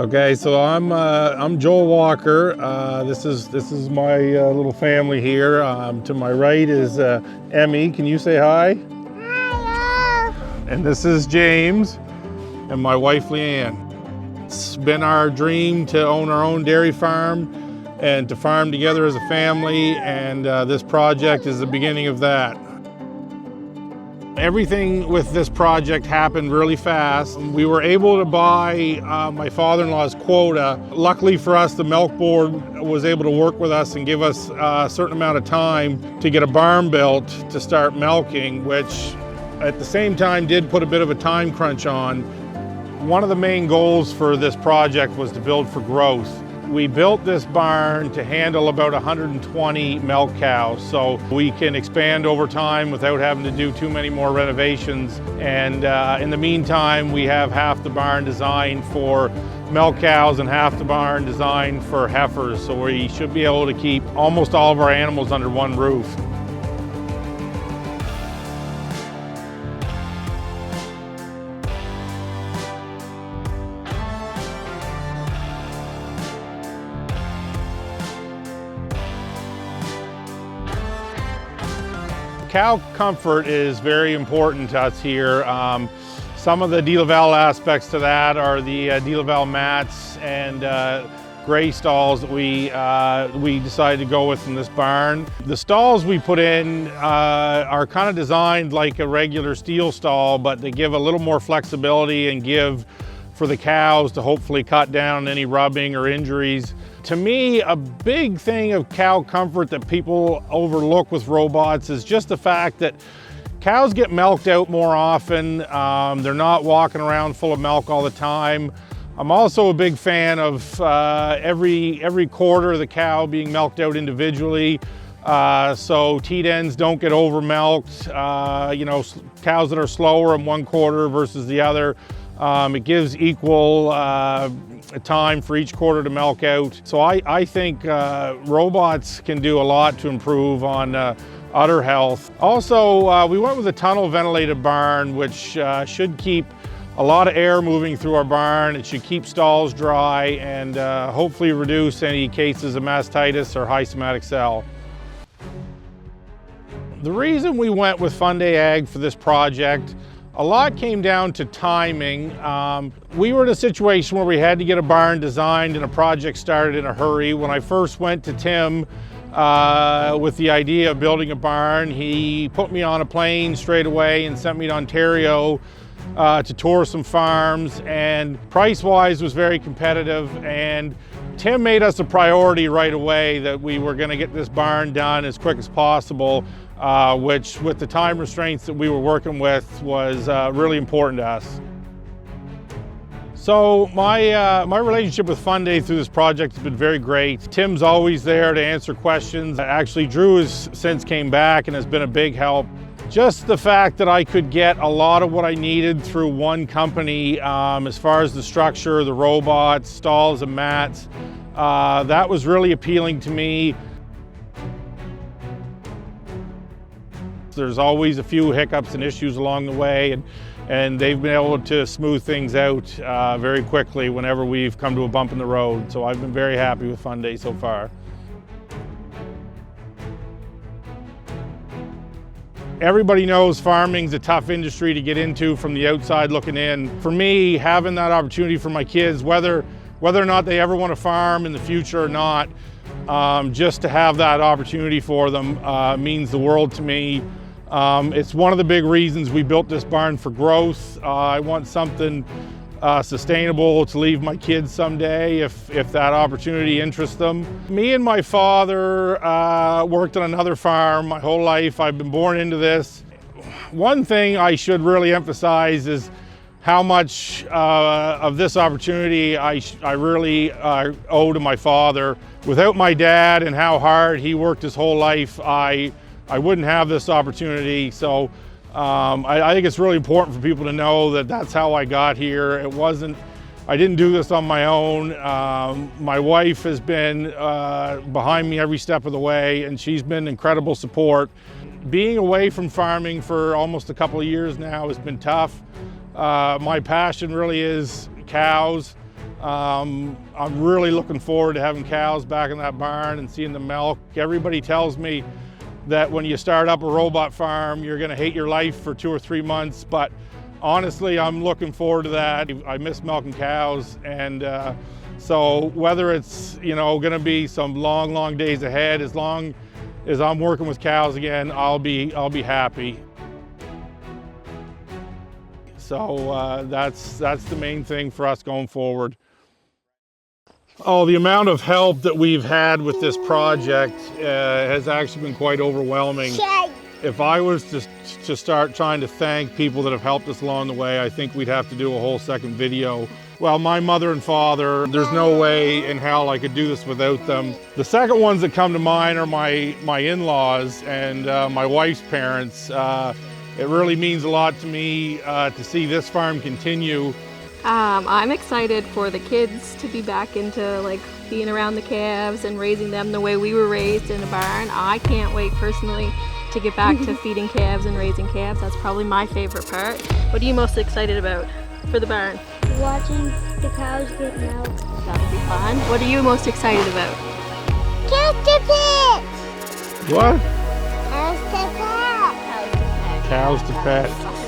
Okay, so I'm Joel Walker. This is my little family here. To my right is Emmy. Can you say hi? Hello. And this is James and my wife Leanne. It's been our dream to own our own dairy farm and to farm together as a family, and this project is the beginning of that. Everything with this project happened really fast. We were able to buy my father-in-law's quota. Luckily for us, the milk board was able to work with us and give us a certain amount of time to get a barn built to start milking, which at the same time did put a bit of a time crunch on. One of the main goals for this project was to build for growth. We built this barn to handle about 120 milk cows, so we can expand over time without having to do too many more renovations. And in the meantime, we have half the barn designed for milk cows and half the barn designed for heifers, so we should be able to keep almost all of our animals under one roof. Cow comfort is very important to us here. Some of the DeLaval aspects to that are the DeLaval mats and gray stalls that we decided to go with in this barn. The stalls we put in are kind of designed like a regular steel stall, but they give a little more flexibility and give for the cows to hopefully cut down any rubbing or injuries. To me, a big thing of cow comfort that people overlook with robots is just the fact that cows get milked out more often. They're not walking around full of milk all the time. I'm also a big fan of every quarter of the cow being milked out individually, so teat ends don't get over milked. You know, cows that are slower in one quarter versus the other, it gives equal time for each quarter to milk out. So I think robots can do a lot to improve on udder health. Also, we went with a tunnel ventilated barn, which should keep a lot of air moving through our barn. It should keep stalls dry and hopefully reduce any cases of mastitis or high somatic cell. The reason we went with Fundy Ag for this project, a lot came down to timing. We were in a situation where we had to get a barn designed and a project started in a hurry. When I first went to Tim with the idea of building a barn, he put me on a plane straight away and sent me to Ontario to tour some farms, and price-wise was very competitive, and Tim made us a priority right away that we were going to get this barn done as quick as possible, which with the time restraints that we were working with was really important to us. So my relationship with Fundy through this project has been very great. Tim's always there to answer questions. Actually, Drew has since came back and has been a big help. Just the fact that I could get a lot of what I needed through one company, as far as the structure, the robots, stalls and mats, that was really appealing to me. There's always a few hiccups and issues along the way, and they've been able to smooth things out very quickly whenever we've come to a bump in the road. So I've been very happy with Fundy so far. Everybody knows farming's a tough industry to get into from the outside looking in. For me, having that opportunity for my kids, whether or not they ever want to farm in the future or not, just to have that opportunity for them means the world to me. It's one of the big reasons we built this barn for growth. I want something sustainable to leave my kids someday if that opportunity interests them. Me and my father worked on another farm my whole life. I've been born into this. One thing I should really emphasize is how much of this opportunity I really owe to my father. Without my dad and how hard he worked his whole life, I wouldn't have this opportunity. So I think it's really important for people to know that that's how I got here. I didn't do this on my own. My wife has been behind me every step of the way, and she's been incredible support. Being away from farming for almost a couple of years now has been tough. My passion really is cows. I'm really looking forward to having cows back in that barn and seeing the milk. Everybody tells me that when you start up a robot farm, you're gonna hate your life for 2 or 3 months, but honestly, I'm looking forward to that. I miss milking cows, and so whether it's, you know, gonna be some long days ahead, as long as I'm working with cows again, I'll be happy. So that's the main thing for us going forward. Oh, the amount of help that we've had with this project has actually been quite overwhelming. If I was to start trying to thank people that have helped us along the way, I think we'd have to do a whole second video. Well, my mother and father, there's no way in hell I could do this without them. The second ones that come to mind are my in-laws and my wife's parents. It really means a lot to me to see this farm continue. I'm excited for the kids to be back into like being around the calves and raising them the way we were raised in a barn. I can't wait personally to get back to feeding calves and raising calves. That's probably my favorite part. What are you most excited about for the barn? Watching the cows get milk. That'll be fun. What are you most excited about? Cows to pet. What? Cows to pet. Cows to pet. Cows to pet.